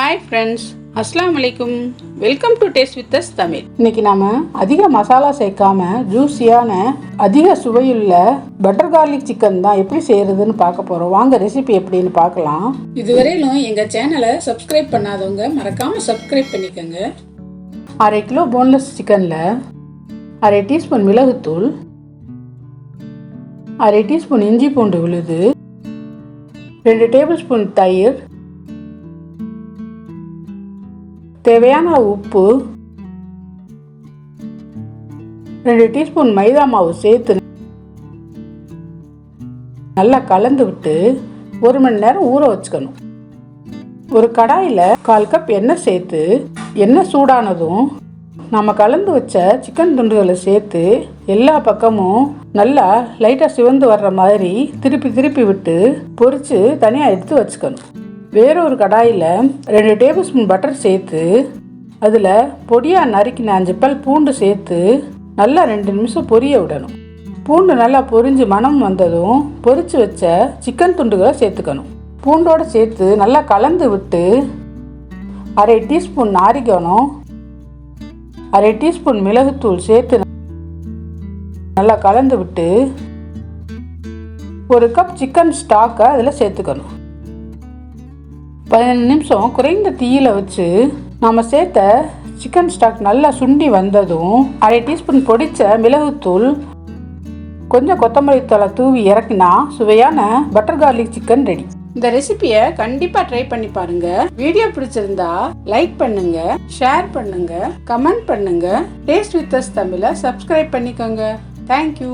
Hi friends, அஸ்ஸலாமு அலைக்கும். Welcome to taste with us Tamil. இன்னைக்கு நாம அதிக மசாலா சேர்க்காம ஜூஸியான அதிக சுவையுள்ள பட்டர் கார்லிக் சிக்கன் தான் எப்படி செய்யறதுன்னு பார்க்க போறோம். வாங்க ரெசிபி எப்படின்னு பார்க்கலாம். இதுவரையிலும் எங்க சேனலை சப்ஸ்கிரைப் பண்ணாதவங்க மறக்காம சப்ஸ்கிரைப் பண்ணிக்கோங்க. 1/2 கிலோ போன்லெஸ் சிக்கன்ல 1/2 டீஸ்பூன் மிளகுத்தூள், 1/2 டீஸ்பூன் இஞ்சி பூண்டு விழுது, 2 டேபிள் ஸ்பூன் தயிர், தேவையான உப்பு, 2 டீஸ்பூன் மைதா மாவு சேர்த்து நல்லா கலந்து விட்டு 1 மணி நேரம் ஊற வச்சுக்கணும். ஒரு கடாயில் 1/4 கப் எண்ணெய் சேர்த்து எண்ணெய் சூடானதும் நம்ம கலந்து வச்ச சிக்கன் துண்டுகளை சேர்த்து எல்லா பக்கமும் நல்லா லைட்டாக சிவந்து வர்ற மாதிரி திருப்பி விட்டு பொரித்து தனியாக எடுத்து வச்சுக்கணும். வேறொரு கடாயில் 2 டேபிள் ஸ்பூன் பட்டர் சேர்த்து அதில் பொடியாக நறுக்கின 5 பல் பூண்டு சேர்த்து நல்லா 2 நிமிஷம் பொரிய விடணும். பூண்டு நல்லா பொரிஞ்சு மணம் வந்ததும் பொரித்து வச்ச சிக்கன் துண்டுகளை சேர்த்துக்கணும். பூண்டோடு சேர்த்து நல்லா கலந்து விட்டு 1/2 டீஸ்பூன் நாரிகோணம், 1/2 டீஸ்பூன் மிளகுத்தூள் சேர்த்து நல்லா கலந்து விட்டு 1 கப் சிக்கன் ஸ்டாக்கை அதில் சேர்த்துக்கணும். 15 நிமிஷம் குறைந்த தீயில வச்சு நம்ம சேர்த்த சிக்கன் ஸ்டாக் நல்லா சுண்டி வந்ததும் 1/2 டீஸ்பூன் பொடிச்ச மிளகுத்தூள், கொஞ்சம் கொத்தமல்லி தழை தூவி இறக்கினா சுவையான பட்டர் கார்லிக் சிக்கன் ரெடி. இந்த ரெசிபியை கண்டிப்பா ட்ரை பண்ணி பாருங்க. வீடியோ பிடிச்சிருந்தா லைக் பண்ணுங்க, ஷேர் பண்ணுங்க, கமெண்ட் பண்ணுங்க. டேஸ்ட் வித் அஸ் தமிழை சப்ஸ்கிரைப் பண்ணிக்கோங்க. தேங்க்யூ.